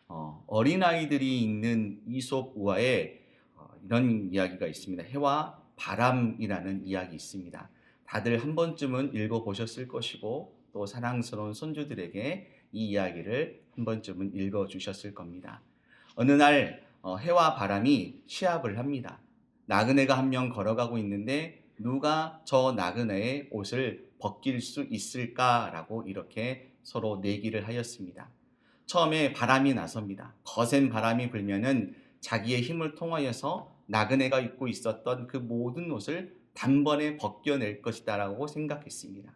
어린아이들이 읽는 이솝 우화에 이런 이야기가 있습니다. 해와 바람이라는 이야기 있습니다. 다들 한 번쯤은 읽어보셨을 것이고 또 사랑스러운 손주들에게 이 이야기를 한 번쯤은 읽어주셨을 겁니다. 어느 날 해와 바람이 시합을 합니다. 나그네가 한 명 걸어가고 있는데 누가 저 나그네의 옷을 벗길 수 있을까라고 이렇게 서로 내기를 하였습니다. 처음에 바람이 나섭니다. 거센 바람이 불면은 자기의 힘을 통하여서 나그네가 입고 있었던 그 모든 옷을 단번에 벗겨낼 것이다라고 생각했습니다.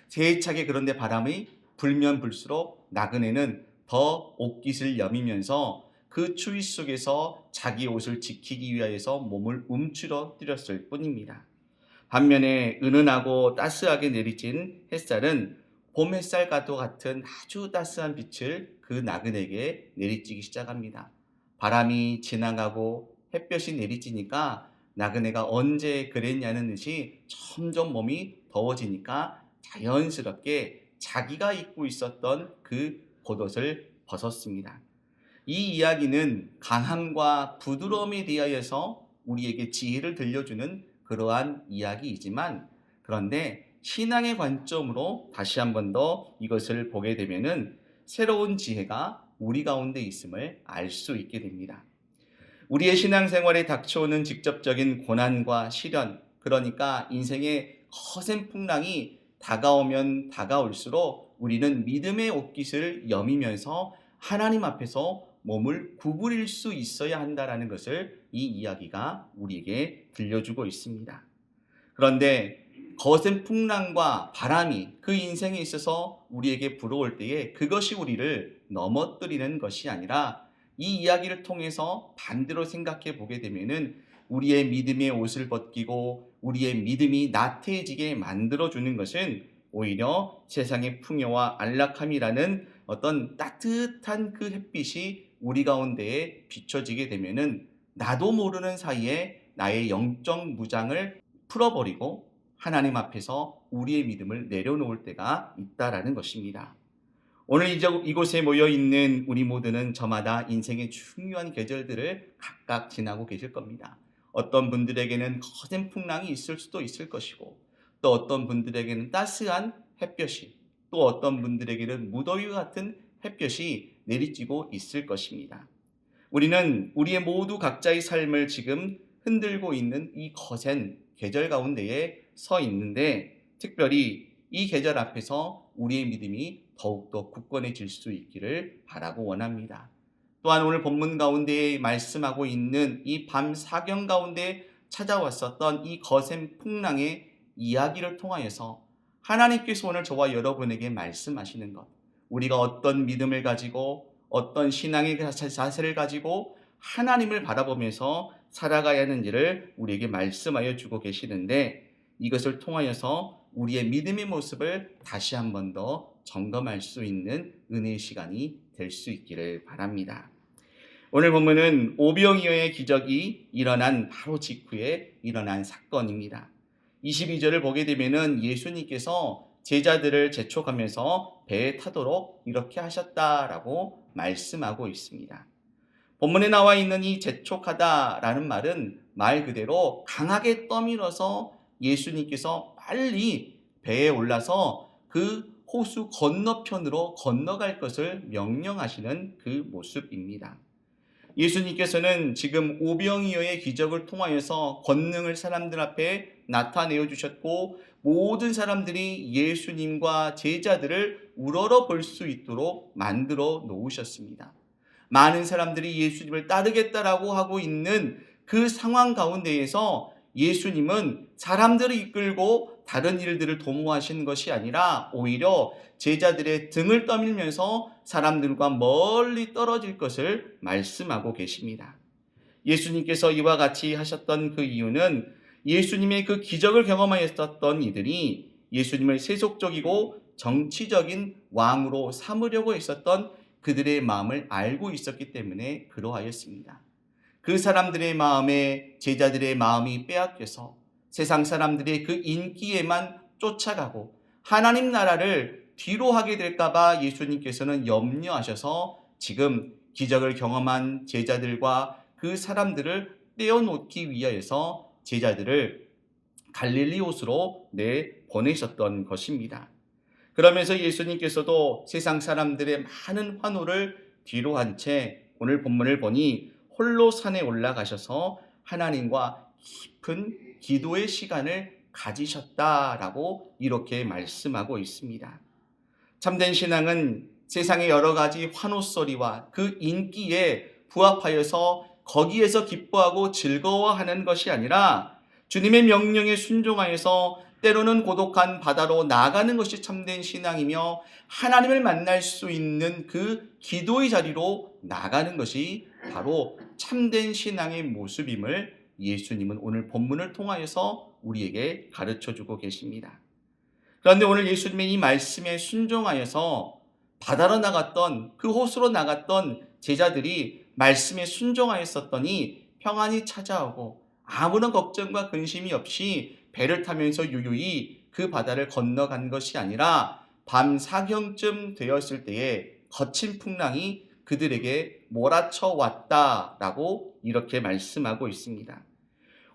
세차게 그런데 바람이 불면 불수록 나그네는 더 옷깃을 여미면서 그 추위 속에서 자기 옷을 지키기 위하여서 몸을 움츠러뜨렸을 뿐입니다. 반면에 은은하고 따스하게 내리친 햇살은 봄 햇살과도 같은 아주 따스한 빛을 그 나그네에게 내리쬐기 시작합니다. 바람이 지나가고 햇볕이 내리쬐니까 나그네가 언제 그랬냐는 듯이 점점 몸이 더워지니까 자연스럽게 자기가 입고 있었던 그 겉옷을 벗었습니다. 이 이야기는 강함과 부드러움에 대하여서 우리에게 지혜를 들려주는 그러한 이야기이지만, 그런데 신앙의 관점으로 다시 한 번 더 이것을 보게 되면은 새로운 지혜가 우리 가운데 있음을 알 수 있게 됩니다. 우리의 신앙생활에 닥쳐오는 직접적인 고난과 시련, 그러니까 인생의 거센 풍랑이 다가오면 다가올수록 우리는 믿음의 옷깃을 여미면서 하나님 앞에서 몸을 구부릴 수 있어야 한다라는 것을 이 이야기가 우리에게 들려주고 있습니다. 그런데 거센 풍랑과 바람이 그 인생에 있어서 우리에게 불어올 때에 그것이 우리를 넘어뜨리는 것이 아니라 이 이야기를 통해서 반대로 생각해 보게 되면은 우리의 믿음의 옷을 벗기고 우리의 믿음이 나태해지게 만들어주는 것은 오히려 세상의 풍요와 안락함이라는 어떤 따뜻한 그 햇빛이 우리 가운데에 비춰지게 되면은 나도 모르는 사이에 나의 영적 무장을 풀어버리고 하나님 앞에서 우리의 믿음을 내려놓을 때가 있다라는 것입니다. 오늘 이곳에 모여 있는 우리 모두는 저마다 인생의 중요한 계절들을 각각 지나고 계실 겁니다. 어떤 분들에게는 거센 풍랑이 있을 수도 있을 것이고, 또 어떤 분들에게는 따스한 햇볕이, 또 어떤 분들에게는 무더위와 같은 햇볕이 내리쬐고 있을 것입니다. 우리는 우리의 모두 각자의 삶을 지금 흔들고 있는 이 거센 계절 가운데에 서 있는데, 특별히 이 계절 앞에서 우리의 믿음이 더욱더 굳건해질 수 있기를 바라고 원합니다. 또한 오늘 본문 가운데 말씀하고 있는 이 밤 사경 가운데 찾아왔었던 이 거센 풍랑의 이야기를 통하여서 하나님께서 오늘 저와 여러분에게 말씀하시는 것, 우리가 어떤 믿음을 가지고 어떤 신앙의 자세를 가지고 하나님을 바라보면서 살아가야 하는지를 우리에게 말씀하여 주고 계시는데, 이것을 통하여서 우리의 믿음의 모습을 다시 한 번 더 점검할 수 있는 은혜의 시간이 될 수 있기를 바랍니다. 오늘 본문은 오병이어의 기적이 일어난 바로 직후에 일어난 사건입니다. 22절을 보게 되면은 예수님께서 제자들을 재촉하면서 배에 타도록 이렇게 하셨다라고 말씀하고 있습니다. 본문에 나와 있는 이 재촉하다라는 말은 말 그대로 강하게 떠밀어서 예수님께서 빨리 배에 올라서 그 호수 건너편으로 건너갈 것을 명령하시는 그 모습입니다. 예수님께서는 지금 오병이어의 기적을 통하여서 권능을 사람들 앞에 나타내어 주셨고, 모든 사람들이 예수님과 제자들을 우러러 볼 수 있도록 만들어 놓으셨습니다. 많은 사람들이 예수님을 따르겠다라고 하고 있는 그 상황 가운데에서 예수님은 사람들을 이끌고 다른 일들을 도모하시는 것이 아니라 오히려 제자들의 등을 떠밀면서 사람들과 멀리 떨어질 것을 말씀하고 계십니다. 예수님께서 이와 같이 하셨던 그 이유는 예수님의 그 기적을 경험하였던 이들이 예수님을 세속적이고 정치적인 왕으로 삼으려고 했었던 그들의 마음을 알고 있었기 때문에 그러하였습니다. 그 사람들의 마음에 제자들의 마음이 빼앗겨서 세상 사람들의 그 인기에만 쫓아가고 하나님 나라를 뒤로 하게 될까 봐 예수님께서는 염려하셔서 지금 기적을 경험한 제자들과 그 사람들을 떼어놓기 위하여서 제자들을 갈릴리 호수로 내보내셨던 것입니다. 그러면서 예수님께서도 세상 사람들의 많은 환호를 뒤로 한 채 오늘 본문을 보니 홀로 산에 올라가셔서 하나님과 깊은 기도의 시간을 가지셨다라고 이렇게 말씀하고 있습니다. 참된 신앙은 세상의 여러 가지 환호소리와 그 인기에 부합하여서 거기에서 기뻐하고 즐거워하는 것이 아니라 주님의 명령에 순종하여서 때로는 고독한 바다로 나가는 것이 참된 신앙이며 하나님을 만날 수 있는 그 기도의 자리로 나가는 것이 바로 참된 신앙의 모습임을 예수님은 오늘 본문을 통하여서 우리에게 가르쳐주고 계십니다. 그런데 오늘 예수님의 이 말씀에 순종하여서 바다로 나갔던 그 호수로 나갔던 제자들이 말씀에 순종하였었더니 평안이 찾아오고 아무런 걱정과 근심이 없이 배를 타면서 유유히 그 바다를 건너간 것이 아니라 밤 사경쯤 되었을 때에 거친 풍랑이 그들에게 몰아쳐 왔다라고 이렇게 말씀하고 있습니다.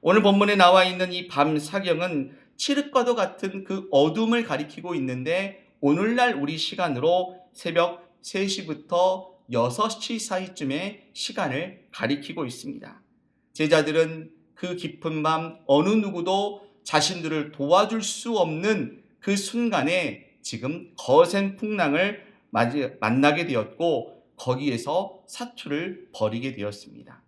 오늘 본문에 나와 있는 이 밤 사경은 칠흑과도 같은 그 어둠을 가리키고 있는데 오늘날 우리 시간으로 새벽 3시부터 6시 사이쯤의 시간을 가리키고 있습니다. 제자들은 그 깊은 밤 어느 누구도 자신들을 도와줄 수 없는 그 순간에 지금 거센 풍랑을 만나게 되었고 거기에서 사투를 벌이게 되었습니다.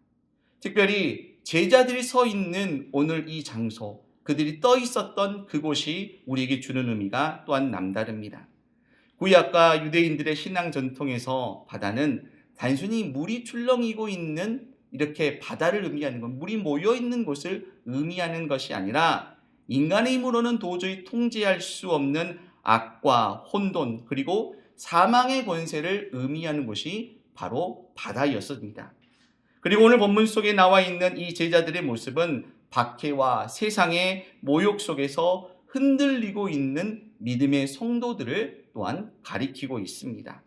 특별히 제자들이 서 있는 오늘 이 장소, 그들이 떠 있었던 그곳이 우리에게 주는 의미가 또한 남다릅니다. 구약과 유대인들의 신앙 전통에서 바다는 단순히 물이 출렁이고 있는 이렇게 바다를 의미하는 것, 물이 모여 있는 곳을 의미하는 것이 아니라 인간의 힘으로는 도저히 통제할 수 없는 악과 혼돈 그리고 사망의 권세를 의미하는 곳이 바로 바다였습니다. 그리고 오늘 본문 속에 나와 있는 이 제자들의 모습은 박해와 세상의 모욕 속에서 흔들리고 있는 믿음의 성도들을 또한 가리키고 있습니다.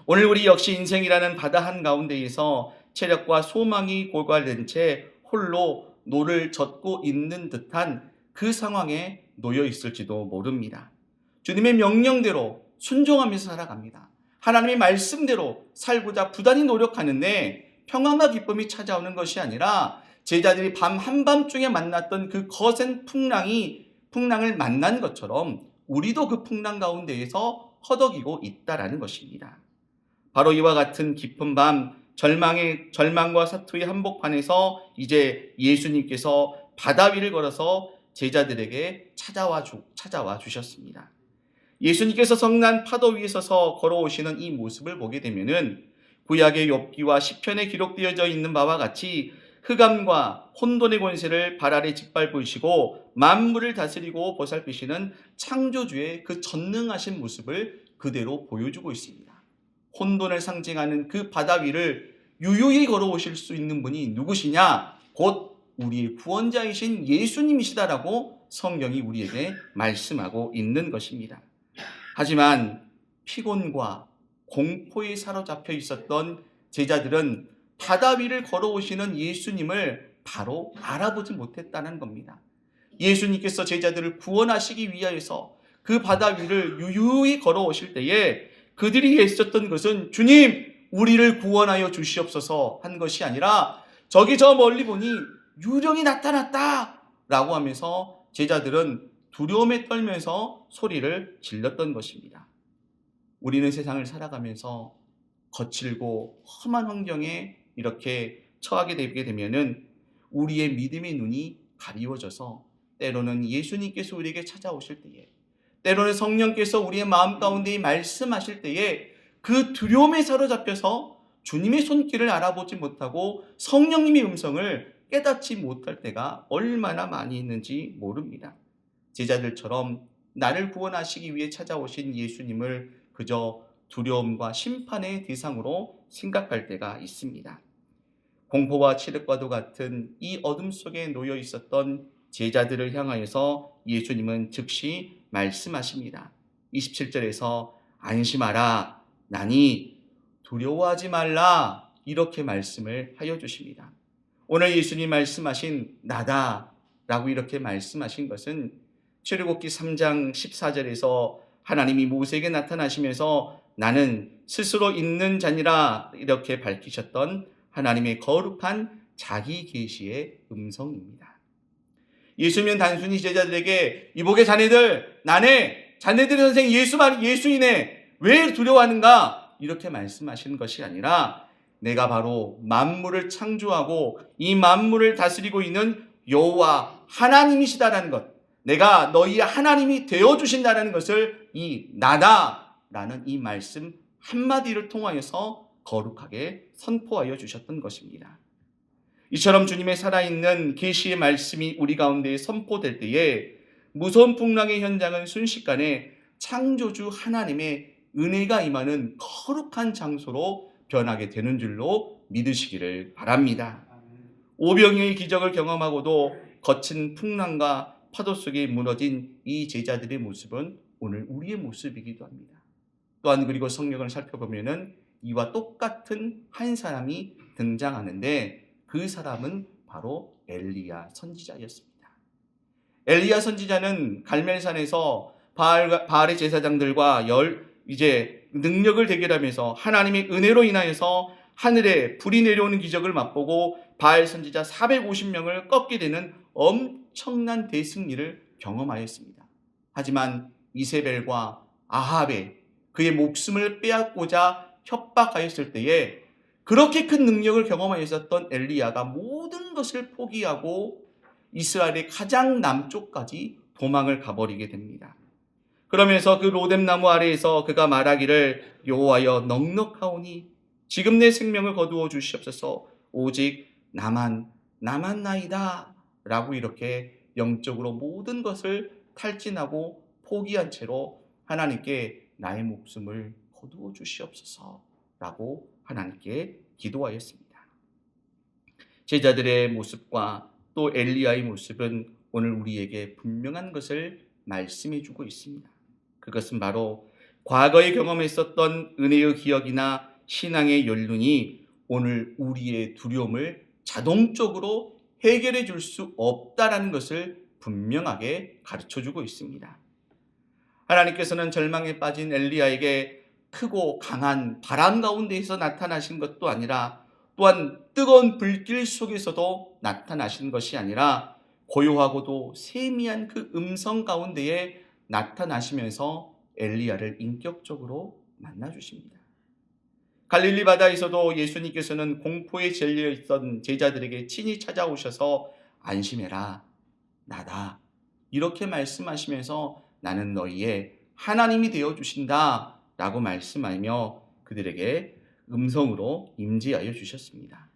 오늘 우리 역시 인생이라는 바다 한가운데에서 체력과 소망이 고갈된 채 홀로 노를 젓고 있는 듯한 그 상황에 놓여 있을지도 모릅니다. 주님의 명령대로 순종하면서 살아갑니다. 하나님의 말씀대로 살고자 부단히 노력하는데 평안과 기쁨이 찾아오는 것이 아니라 제자들이 밤 한밤중에 만났던 그 거센 풍랑을 만난 것처럼 우리도 그 풍랑 가운데에서 허덕이고 있다라는 것입니다. 바로 이와 같은 깊은 밤 절망과 사투의 한복판에서 이제 예수님께서 바다 위를 걸어서 제자들에게 찾아와 주셨습니다. 예수님께서 성난 파도 위에 서서 걸어오시는 이 모습을 보게 되면은 구약의 욥기와 시편에 기록되어져 있는 바와 같이 흑암과 혼돈의 권세를 발 아래 짓밟으시고 만물을 다스리고 보살피시는 창조주의 그 전능하신 모습을 그대로 보여주고 있습니다. 혼돈을 상징하는 그 바다 위를 유유히 걸어오실 수 있는 분이 누구시냐? 곧 우리의 구원자이신 예수님이시다라고 성경이 우리에게 말씀하고 있는 것입니다. 하지만 피곤과 공포에 사로잡혀 있었던 제자들은 바다 위를 걸어오시는 예수님을 바로 알아보지 못했다는 겁니다. 예수님께서 제자들을 구원하시기 위하여서 그 바다 위를 유유히 걸어오실 때에 그들이 애썼던 것은 주님 우리를 구원하여 주시옵소서 한 것이 아니라 저기 저 멀리 보니 유령이 나타났다 라고 하면서 제자들은 두려움에 떨면서 소리를 질렀던 것입니다. 우리는 세상을 살아가면서 거칠고 험한 환경에 이렇게 처하게 되게 되면은 우리의 믿음의 눈이 가리워져서 때로는 예수님께서 우리에게 찾아오실 때에 때로는 성령께서 우리의 마음 가운데 말씀하실 때에 그 두려움에 사로잡혀서 주님의 손길을 알아보지 못하고 성령님의 음성을 깨닫지 못할 때가 얼마나 많이 있는지 모릅니다. 제자들처럼 나를 구원하시기 위해 찾아오신 예수님을 그저 두려움과 심판의 대상으로 생각할 때가 있습니다. 공포와 칠흑과도 같은 이 어둠 속에 놓여 있었던 제자들을 향하여서 예수님은 즉시 말씀하십니다. 27절에서 안심하라 나니 두려워하지 말라 이렇게 말씀을 하여 주십니다. 오늘 예수님 말씀하신 나다 라고 이렇게 말씀하신 것은 출애굽기 3장 14절에서 하나님이 모세에게 나타나시면서 나는 스스로 있는 자니라 이렇게 밝히셨던 하나님의 거룩한 자기 계시의 음성입니다. 예수님은 단순히 제자들에게 이보게 자네들 나네 자네들의 선생 예수이네 왜 두려워하는가 이렇게 말씀하시는 것이 아니라 내가 바로 만물을 창조하고 이 만물을 다스리고 있는 여호와 하나님이시다라는 것, 내가 너희의 하나님이 되어주신다는 것을 이 나다라는 이 말씀 한마디를 통하여서 거룩하게 선포하여 주셨던 것입니다. 이처럼 주님의 살아있는 계시의 말씀이 우리 가운데 선포될 때에 무서운 풍랑의 현장은 순식간에 창조주 하나님의 은혜가 임하는 거룩한 장소로 변하게 되는 줄로 믿으시기를 바랍니다. 오병이어의 기적을 경험하고도 거친 풍랑과 파도 속에 무너진 이 제자들의 모습은 오늘 우리의 모습이기도 합니다. 또한 그리고 성경을 살펴보면은 이와 똑같은 한 사람이 등장하는데 그 사람은 바로 엘리야 선지자였습니다. 엘리야 선지자는 갈멜산에서 바알의 제사장들과 능력을 대결하면서 하나님의 은혜로 인하여서 하늘에 불이 내려오는 기적을 맛보고 바알 선지자 450명을 꺾게 되는 엄청난 대승리를 경험하였습니다. 하지만 이세벨과 아합에 그의 목숨을 빼앗고자 협박하였을 때에 그렇게 큰 능력을 경험하였었던 엘리야가 모든 것을 포기하고 이스라엘의 가장 남쪽까지 도망을 가버리게 됩니다. 그러면서 그 로뎀나무 아래에서 그가 말하기를 여호와여 넉넉하오니 지금 내 생명을 거두어 주시옵소서 오직 나만 나이다 라고 이렇게 영적으로 모든 것을 탈진하고 포기한 채로 하나님께 나의 목숨을 거두어 주시옵소서 라고 하나님께 기도하였습니다. 제자들의 모습과 또 엘리야의 모습은 오늘 우리에게 분명한 것을 말씀해 주고 있습니다. 그것은 바로 과거에 경험했었던 은혜의 기억이나 신앙의 연륜이 오늘 우리의 두려움을 자동적으로 해결해 줄 수 없다라는 것을 분명하게 가르쳐 주고 있습니다. 하나님께서는 절망에 빠진 엘리야에게 크고 강한 바람 가운데에서 나타나신 것도 아니라 또한 뜨거운 불길 속에서도 나타나신 것이 아니라 고요하고도 세미한 그 음성 가운데에 나타나시면서 엘리야를 인격적으로 만나주십니다. 갈릴리 바다에서도 예수님께서는 공포에 질려 있던 제자들에게 친히 찾아오셔서 안심해라 나다 이렇게 말씀하시면서 나는 너희의 하나님이 되어주신다 라고 말씀하며 그들에게 음성으로 임재하여 주셨습니다.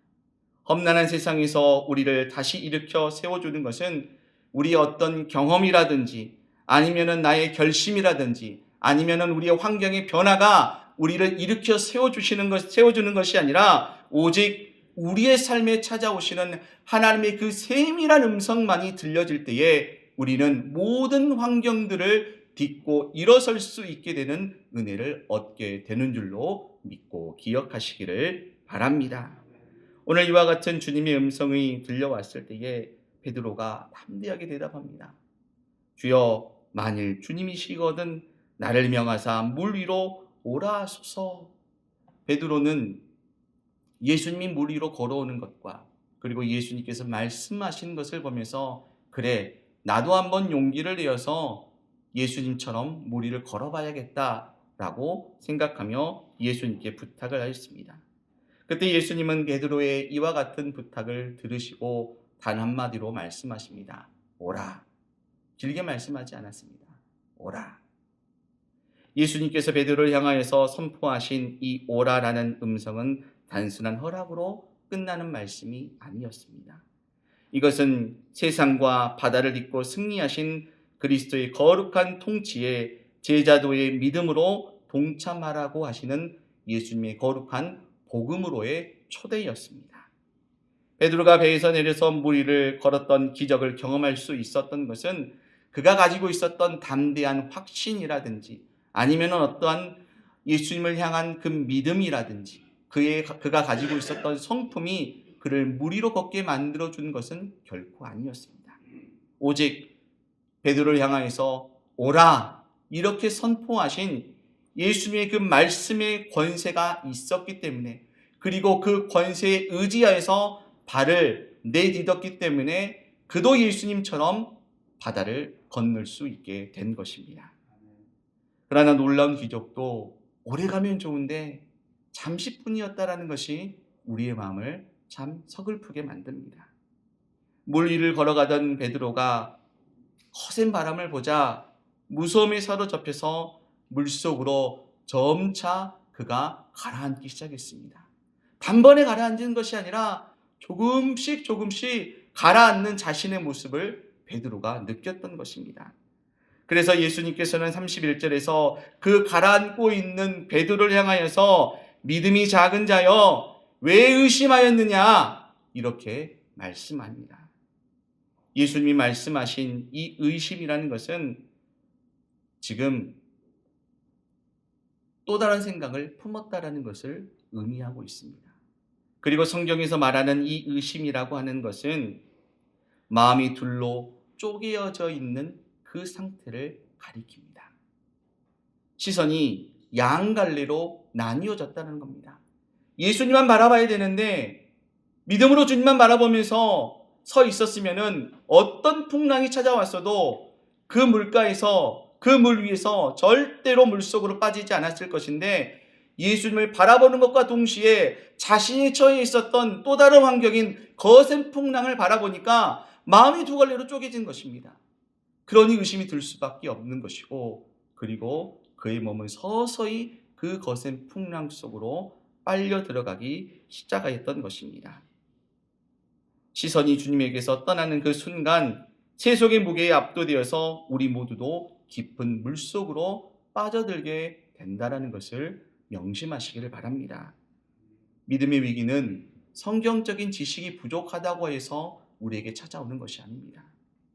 험난한 세상에서 우리를 다시 일으켜 세워주는 것은 우리의 어떤 경험이라든지 아니면은 나의 결심이라든지 아니면은 우리의 환경의 변화가 우리를 일으켜 세워주는 것이 아니라 오직 우리의 삶에 찾아오시는 하나님의 그 세밀한 음성만이 들려질 때에 우리는 모든 환경들을 딛고 일어설 수 있게 되는 은혜를 얻게 되는 줄로 믿고 기억하시기를 바랍니다. 오늘 이와 같은 주님의 음성이 들려왔을 때에 베드로가 담대하게 대답합니다. 주여 만일 주님이시거든 나를 명하사 물 위로 오라 하소서. 베드로는 예수님이 물 위로 걸어오는 것과 그리고 예수님께서 말씀하신 것을 보면서 그래 나도 한번 용기를 내어서 예수님처럼 물 위를 걸어봐야겠다라고 생각하며 예수님께 부탁을 하였습니다. 그때 예수님은 베드로의 이와 같은 부탁을 들으시고 단 한마디로 말씀하십니다. 오라. 길게 말씀하지 않았습니다. 오라. 예수님께서 베드로를 향하여서 선포하신 이 오라라는 음성은 단순한 허락으로 끝나는 말씀이 아니었습니다. 이것은 세상과 바다를 딛고 승리하신 그리스도의 거룩한 통치에 제자도의 믿음으로 동참하라고 하시는 예수님의 거룩한 복음으로의 초대였습니다. 베드로가 배에서 내려서 물 위를 걸었던 기적을 경험할 수 있었던 것은 그가 가지고 있었던 담대한 확신이라든지 아니면 어떠한 예수님을 향한 그 믿음이라든지 그가 가지고 있었던 성품이 그를 무리로 걷게 만들어준 것은 결코 아니었습니다. 오직 베드로를 향하여서 오라 이렇게 선포하신 예수님의 그 말씀의 권세가 있었기 때문에, 그리고 그 권세에 의지하여서 발을 내딛었기 때문에 그도 예수님처럼 바다를 건널 수 있게 된 것입니다. 그러나 놀라운 기적도 오래가면 좋은데 잠시뿐이었다라는 것이 우리의 마음을 참 서글프게 만듭니다. 물 위를 걸어가던 베드로가 거센 바람을 보자 무서움에 사로잡혀서 물속으로 점차 그가 가라앉기 시작했습니다. 단번에 가라앉은 것이 아니라 조금씩 가라앉는 자신의 모습을 베드로가 느꼈던 것입니다. 그래서 예수님께서는 31절에서 그 가라앉고 있는 베드로를 향하여서 믿음이 작은 자여 왜 의심하였느냐 이렇게 말씀합니다. 예수님이 말씀하신 이 의심이라는 것은 지금 또 다른 생각을 품었다라는 것을 의미하고 있습니다. 그리고 성경에서 말하는 이 의심이라고 하는 것은 마음이 둘로 쪼개어져 있는 그 상태를 가리킵니다. 시선이 양갈래로 나뉘어졌다는 겁니다. 예수님만 바라봐야 되는데 믿음으로 주님만 바라보면서 서 있었으면은 어떤 풍랑이 찾아왔어도 그 물가에서 그 물 위에서 절대로 물속으로 빠지지 않았을 것인데, 예수님을 바라보는 것과 동시에 자신이 처해 있었던 또 다른 환경인 거센 풍랑을 바라보니까 마음이 두 갈래로 쪼개진 것입니다. 그러니 의심이 들 수밖에 없는 것이고, 그리고 그의 몸은 서서히 그 거센 풍랑 속으로 빨려 들어가기 시작하였던 것입니다. 시선이 주님에게서 떠나는 그 순간 세속의 무게에 압도되어서 우리 모두도 깊은 물속으로 빠져들게 된다는 것을 명심하시기를 바랍니다. 믿음의 위기는 성경적인 지식이 부족하다고 해서 우리에게 찾아오는 것이 아닙니다.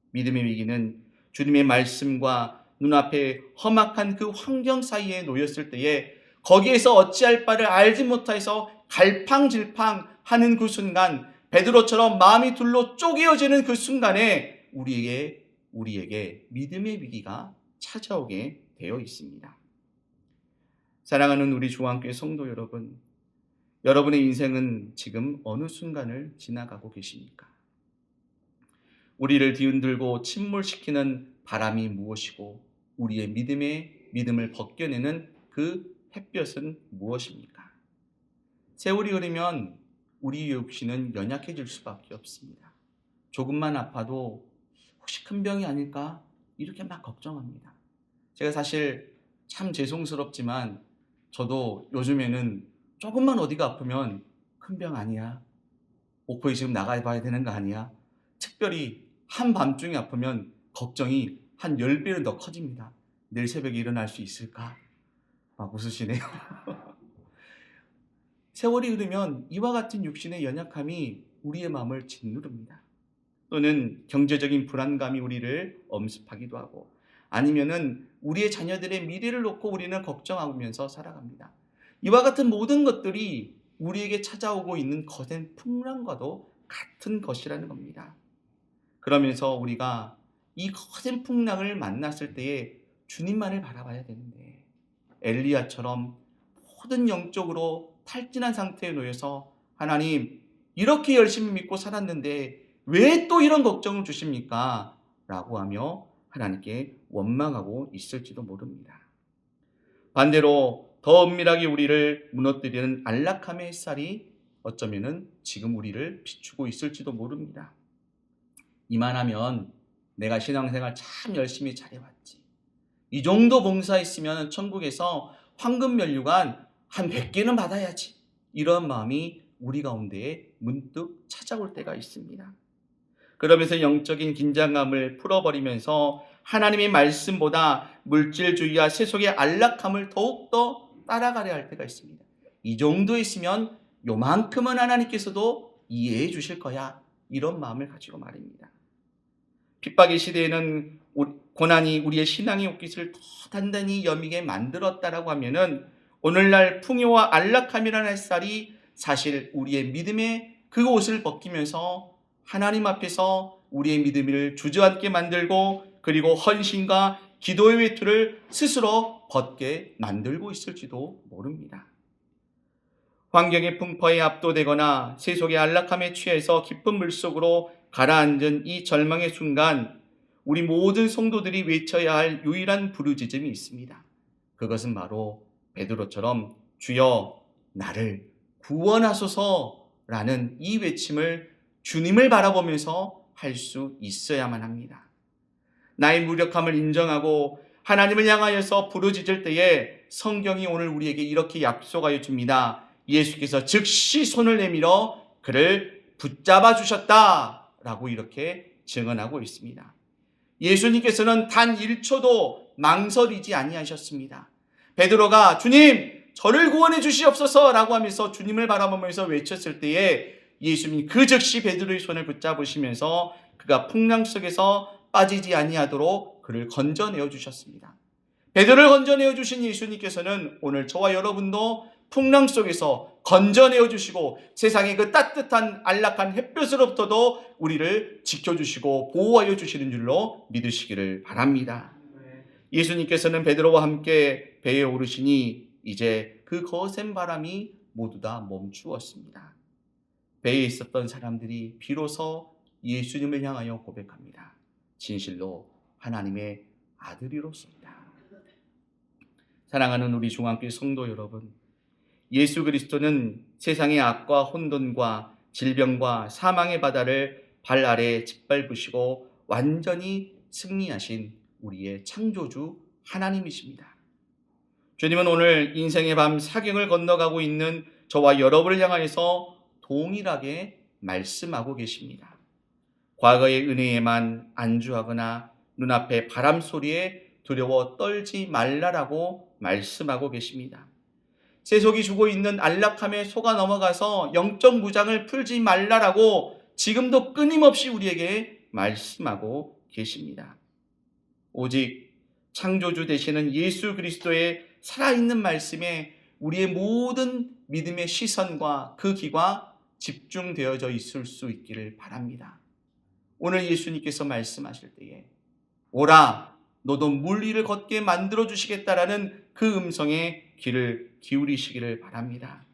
믿음의 위기는 주님의 말씀과 눈앞에 험악한 그 환경 사이에 놓였을 때에 거기에서 어찌할 바를 알지 못해서 갈팡질팡하는 그 순간, 베드로처럼 마음이 둘로 쪼개어지는 그 순간에 우리에게 믿음의 위기가 찾아오게 되어 있습니다. 사랑하는 우리 주안교회 성도 여러분, 여러분의 인생은 지금 어느 순간을 지나가고 계십니까? 우리를 뒤흔들고 침몰시키는 바람이 무엇이고 우리의 믿음을 벗겨내는 그 햇볕은 무엇입니까? 세월이 흐르면 우리 육신은 연약해질 수밖에 없습니다. 조금만 아파도 혹시 큰 병이 아닐까? 이렇게 막 걱정합니다. 제가 사실 참 죄송스럽지만 저도 요즘에는 조금만 어디가 아프면 큰 병 아니야? 목포에 지금 나가봐야 되는 거 아니야? 특별히 한밤중에 아프면 걱정이 한 10배는 더 커집니다. 내일 새벽에 일어날 수 있을까? 웃으시네요. 세월이 흐르면 이와 같은 육신의 연약함이 우리의 마음을 짓누릅니다. 또는 경제적인 불안감이 우리를 엄습하기도 하고, 아니면은 우리의 자녀들의 미래를 놓고 우리는 걱정하면서 살아갑니다. 이와 같은 모든 것들이 우리에게 찾아오고 있는 거센 풍랑과도 같은 것이라는 겁니다. 그러면서 우리가 이 거센 풍랑을 만났을 때에 주님만을 바라봐야 되는데, 엘리야처럼 모든 영적으로 탈진한 상태에 놓여서 하나님 이렇게 열심히 믿고 살았는데 왜 또 이런 걱정을 주십니까? 라고 하며 하나님께 원망하고 있을지도 모릅니다. 반대로 더 은밀하게 우리를 무너뜨리는 안락함의 햇살이 어쩌면은 지금 우리를 비추고 있을지도 모릅니다. 이만하면 내가 신앙생활 참 열심히 잘해왔지. 이 정도 봉사했으면 천국에서 황금면류관 한 100개는 받아야지. 이런 마음이 우리 가운데에 문득 찾아올 때가 있습니다. 그러면서 영적인 긴장감을 풀어버리면서 하나님의 말씀보다 물질주의와 세속의 안락함을 더욱더 따라가려 할 때가 있습니다. 이 정도 있으면 요만큼은 하나님께서도 이해해 주실 거야. 이런 마음을 가지고 말입니다. 핍박의 시대에는 고난이 우리의 신앙의 옷깃을 더 단단히 여미게 만들었다라고 하면은 오늘날 풍요와 안락함이라는 햇살이 사실 우리의 믿음의 그 옷을 벗기면서 하나님 앞에서 우리의 믿음을 주저앉게 만들고, 그리고 헌신과 기도의 외투를 스스로 벗게 만들고 있을지도 모릅니다. 환경의 풍파에 압도되거나 세속의 안락함에 취해서 깊은 물속으로 가라앉은 이 절망의 순간, 우리 모든 성도들이 외쳐야 할 유일한 부르짖음이 있습니다. 그것은 바로 베드로처럼 주여 나를 구원하소서라는 이 외침을 주님을 바라보면서 할 수 있어야만 합니다. 나의 무력함을 인정하고 하나님을 향하여서 부르짖을 때에 성경이 오늘 우리에게 이렇게 약속하여 줍니다. 예수께서 즉시 손을 내밀어 그를 붙잡아 주셨다라고 이렇게 증언하고 있습니다. 예수님께서는 단 1초도 망설이지 아니하셨습니다. 베드로가 주님 저를 구원해 주시옵소서라고 하면서 주님을 바라보면서 외쳤을 때에 예수님 그 즉시 베드로의 손을 붙잡으시면서 그가 풍랑 속에서 빠지지 아니하도록 그를 건져내어 주셨습니다. 베드로를 건져내어 주신 예수님께서는 오늘 저와 여러분도 풍랑 속에서 건져내어 주시고 세상의 그 따뜻한 안락한 햇볕으로부터도 우리를 지켜주시고 보호하여 주시는 줄로 믿으시기를 바랍니다. 예수님께서는 베드로와 함께 배에 오르시니 이제 그 거센 바람이 모두 다 멈추었습니다. 배에 있었던 사람들이 비로소 예수님을 향하여 고백합니다. 진실로 하나님의 아들이로소이다. 사랑하는 우리 중앙교회 성도 여러분, 예수 그리스도는 세상의 악과 혼돈과 질병과 사망의 바다를 발 아래 짓밟으시고 완전히 승리하신 우리의 창조주 하나님이십니다. 주님은 오늘 인생의 밤 사경을 건너가고 있는 저와 여러분을 향하여서 동일하게 말씀하고 계십니다. 과거의 은혜에만 안주하거나 눈앞의 바람 소리에 두려워 떨지 말라라고 말씀하고 계십니다. 세속이 주고 있는 안락함에 속아 넘어가서 영적 무장을 풀지 말라라고 지금도 끊임없이 우리에게 말씀하고 계십니다. 오직 창조주 되시는 예수 그리스도의 살아있는 말씀에 우리의 모든 믿음의 시선과 그 귀가 집중되어져 있을 수 있기를 바랍니다. 오늘 예수님께서 말씀하실 때에 오라 너도 물 위를 걷게 만들어 주시겠다라는 그 음성에 귀를 기울이시기를 바랍니다.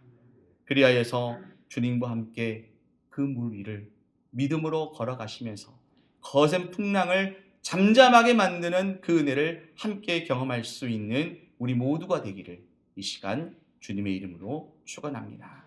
그리하여서 주님과 함께 그 물 위를 믿음으로 걸어가시면서 거센 풍랑을 잠잠하게 만드는 그 은혜를 함께 경험할 수 있는 우리 모두가 되기를 이 시간 주님의 이름으로 축원합니다.